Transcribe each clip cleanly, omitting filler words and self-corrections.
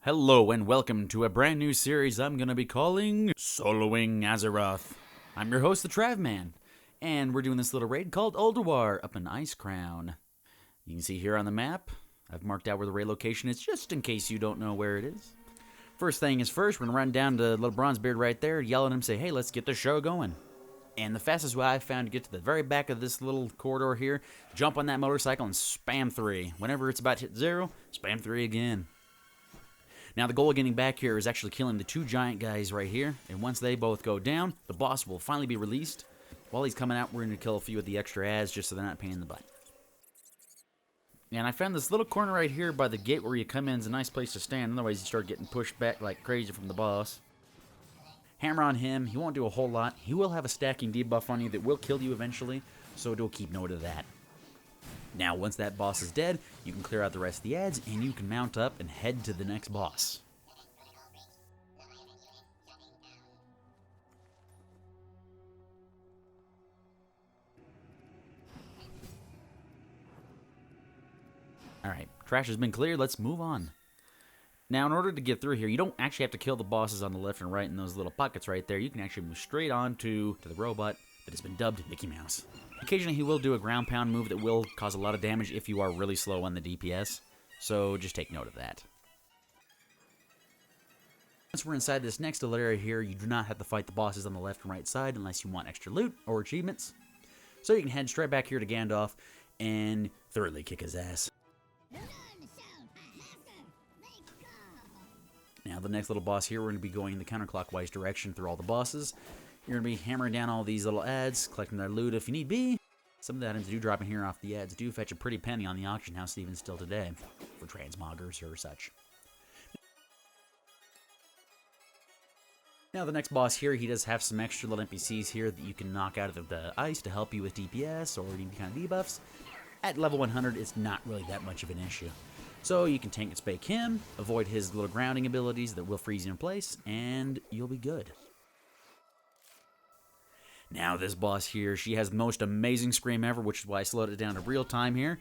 Hello and welcome to a brand new series I'm going to be calling Soloing Azeroth. I'm your host, the Travman, and we're doing this little raid called Ulduar up in Ice Crown. You can see here on the map, I've marked out where the raid location is just in case you don't know where it is. First thing is first, we're going to run down to little Bronzebeard right there, yell at him, say, hey, let's get the show going. And the fastest way I found to get to the very back of this little corridor here, jump on that motorcycle and spam 3. Whenever it's about to hit 0, spam 3 again. Now, the goal of getting back here is actually killing the two giant guys right here, and once they both go down, the boss will finally be released. While he's coming out, we're going to kill a few of the extra ads just so they're not a pain in the butt. And I found this little corner right here by the gate where you come in is a nice place to stand, otherwise you start getting pushed back like crazy from the boss. Hammer on him, he won't do a whole lot. He will have a stacking debuff on you that will kill you eventually, so do keep note of that. Now, once that boss is dead, you can clear out the rest of the ads, and you can mount up and head to the next boss. Alright, trash has been cleared, let's move on. Now, in order to get through here, you don't actually have to kill the bosses on the left and right in those little pockets right there. You can actually move straight on to the robot that has been dubbed Mickey Mouse. Occasionally, he will do a ground pound move that will cause a lot of damage if you are really slow on the DPS, so just take note of that. Once we're inside this next little area here, you do not have to fight the bosses on the left and right side unless you want extra loot or achievements. So you can head straight back here to Gandalf and thoroughly kick his ass. Now, the next little boss here, we're going to be going in the counterclockwise direction through all the bosses. You're going to be hammering down all these little ads, collecting their loot if you need be. Some of the items do drop in here off the ads do fetch a pretty penny on the auction house even still today, for transmoggers or such. Now, the next boss here, he does have some extra little NPCs here that you can knock out of the ice to help you with DPS or any kind of debuffs. At level 100, it's not really that much of an issue. So you can tank and spake him, avoid his little grounding abilities that will freeze you in place, and you'll be good. Now this boss here, she has the most amazing scream ever, which is why I slowed it down to real time here,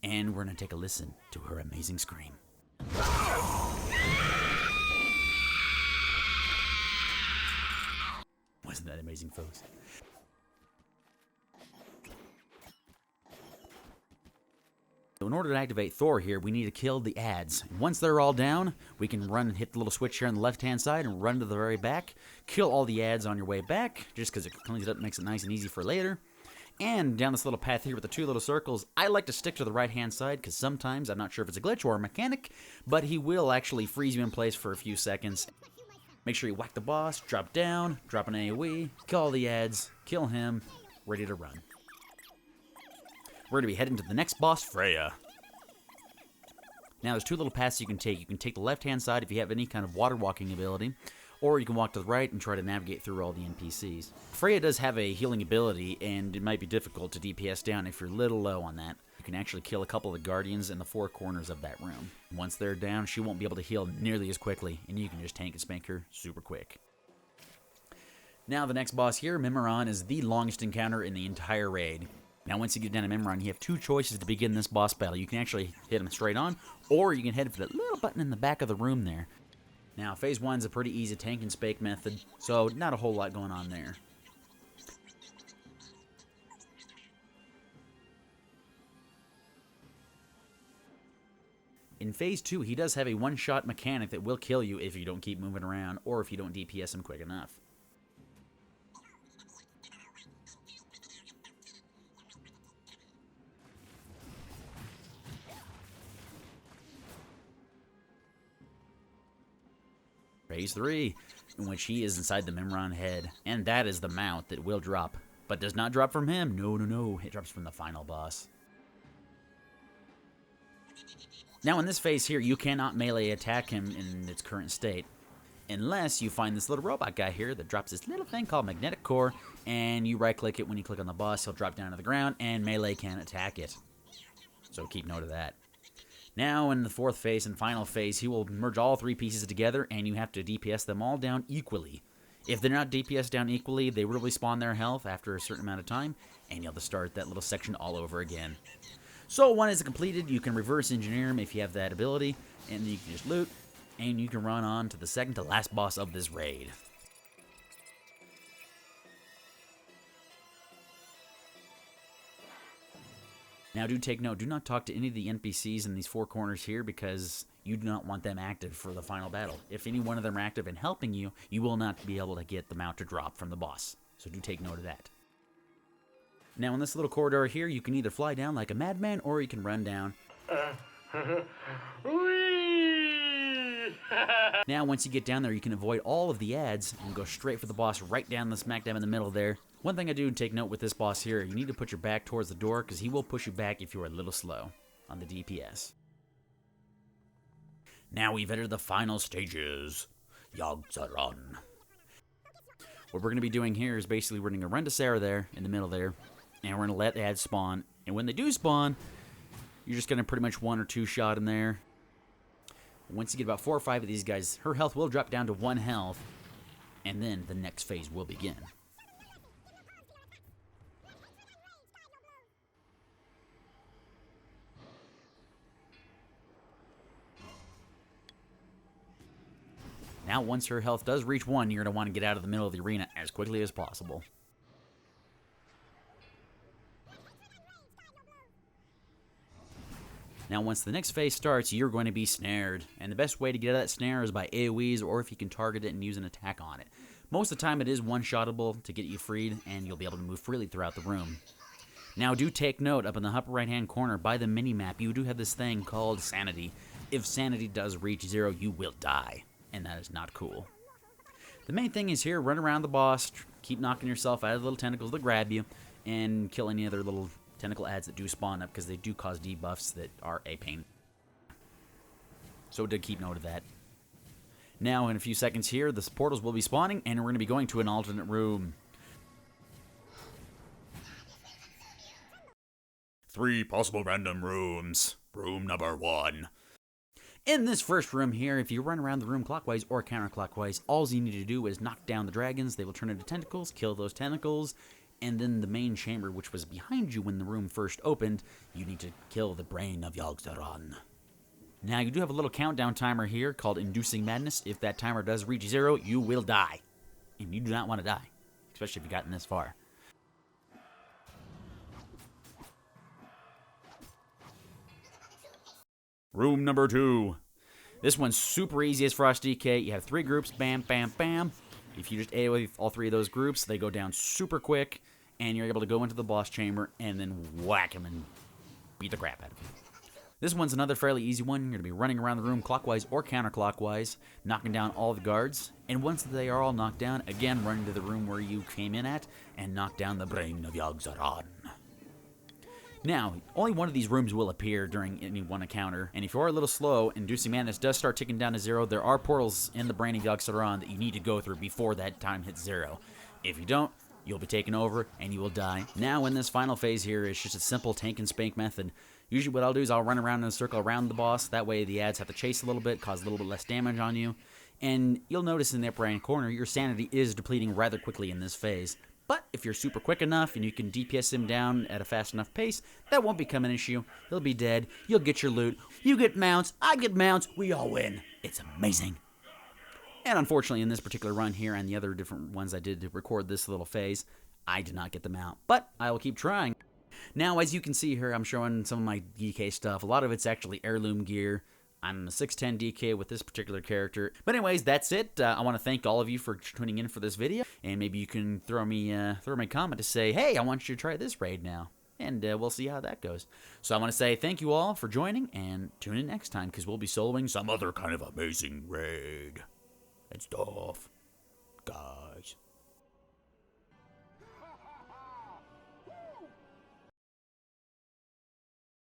and we're going to take a listen to her amazing scream. Wasn't that amazing, folks? So in order to activate Thor here, we need to kill the ads. Once they're all down, we can run and hit the little switch here on the left-hand side and run to the very back. Kill all the ads on your way back, just because it cleans it up and makes it nice and easy for later. And down this little path here with the two little circles, I like to stick to the right-hand side, because sometimes, I'm not sure if it's a glitch or a mechanic, but he will actually freeze you in place for a few seconds. Make sure you whack the boss, drop down, drop an AoE, kill all the ads, kill him, ready to run. We're going to be heading to the next boss, Freya. Now, there's two little paths you can take. You can take the left-hand side if you have any kind of water walking ability, or you can walk to the right and try to navigate through all the NPCs. Freya does have a healing ability, and it might be difficult to DPS down if you're a little low on that. You can actually kill a couple of the guardians in the four corners of that room. Once they're down, she won't be able to heal nearly as quickly, and you can just tank and spank her super quick. Now, the next boss here, Mimiron, is the longest encounter in the entire raid. Now, once you get down to Mimiron, you have two choices to begin this boss battle. You can actually hit him straight on, or you can head for that little button in the back of the room there. Now, Phase 1 is a pretty easy tank and spake method, so not a whole lot going on there. In Phase 2, he does have a one-shot mechanic that will kill you if you don't keep moving around, or if you don't DPS him quick enough. Phase 3, in which he is inside the Mimiron head, and that is the mount that will drop, but does not drop from him. No, it drops from the final boss. Now, in this phase here, you cannot melee attack him in its current state, unless you find this little robot guy here that drops this little thing called Magnetic Core, and you right-click it when you click on the boss, he'll drop down to the ground, and melee can't attack it. So keep note of that. Now, in the fourth phase and final phase, he will merge all three pieces together, and you have to DPS them all down equally. If they're not DPS down equally, they will respawn their health after a certain amount of time, and you'll have to start that little section all over again. So, one is completed, you can reverse engineer him if you have that ability, and then you can just loot, and you can run on to the second to last boss of this raid. Now do take note, do not talk to any of the NPCs in these four corners here because you do not want them active for the final battle. If any one of them are active and helping you, you will not be able to get the mount to drop from the boss. So do take note of that. Now in this little corridor here, you can either fly down like a madman or you can run down. Now once you get down there, you can avoid all of the ads and go straight for the boss right down the smack dab in the middle there. One thing I do take note with this boss here, you need to put your back towards the door because he will push you back if you are a little slow on the DPS. Now we've entered the final stages. Yogg-Saron. What we're going to be doing here is basically we're going to run to Sarah there in the middle there, and we're going to let ads spawn. And when they do spawn, you're just going to pretty much one or two shot in there. Once you get about 4 or 5 of these guys, her health will drop down to 1 health, and then the next phase will begin. Now, once her health does reach 1, you're going to want to get out of the middle of the arena as quickly as possible. Now, once the next phase starts, you're going to be snared. And the best way to get out of that snare is by AoEs or if you can target it and use an attack on it. Most of the time, it is one-shottable to get you freed, and you'll be able to move freely throughout the room. Now, do take note, up in the upper right-hand corner by the mini-map, you do have this thing called Sanity. If Sanity does reach 0, you will die. And that is not cool. The main thing is here, run around the boss, keep knocking yourself out of the little tentacles that grab you, and kill any other little tentacle ads that do spawn up, because they do cause debuffs that are a pain. So do keep note of that. Now, in a few seconds here, the portals will be spawning, and we're going to be going to an alternate room. 3 possible random rooms. Room number 1. In this first room here, if you run around the room clockwise or counterclockwise, all you need to do is knock down the dragons. They will turn into tentacles, kill those tentacles, and then the main chamber, which was behind you when the room first opened, you need to kill the brain of Yogg-Saron. Now, you do have a little countdown timer here called Inducing Madness. If that timer does reach 0, you will die. And you do not want to die, especially if you've gotten this far. Room number 2. This one's super easy as Frost DK. You have 3 groups, bam, bam, bam. If you just AoE all 3 of those groups, they go down super quick, and you're able to go into the boss chamber and then whack him and beat the crap out of him. This one's another fairly easy one. You're going to be running around the room clockwise or counterclockwise, knocking down all the guards. And once they are all knocked down, again, run to the room where you came in at and knock down the brain of Yogg-Saron. Now, only one of these rooms will appear during any one encounter, and if you are a little slow, Inducing Madness does start ticking down to 0. There are portals in the brain of Yogg-Saron that you need to go through before that time hits 0. If you don't, you'll be taken over, and you will die. Now, in this final phase here, it's just a simple tank and spank method. Usually what I'll do is I'll run around in a circle around the boss. That way the ads have to chase a little bit, cause a little bit less damage on you. And you'll notice in the upper right corner, your sanity is depleting rather quickly in this phase. But if you're super quick enough and you can DPS him down at a fast enough pace, that won't become an issue. He'll be dead. You'll get your loot. You get mounts. I get mounts. We all win. It's amazing. And unfortunately, in this particular run here and the other different ones I did to record this little phase, I did not get the mount. But I will keep trying. Now, as you can see here, I'm showing some of my DK stuff. A lot of it's actually heirloom gear. I'm a 610 DK with this particular character. But anyways, that's it. I want to thank all of you for tuning in for this video. And maybe you can throw me a comment to say, hey, I want you to try this raid now. And we'll see how that goes. So I want to say thank you all for joining. And tune in next time because we'll be soloing some other kind of amazing raid and stuff.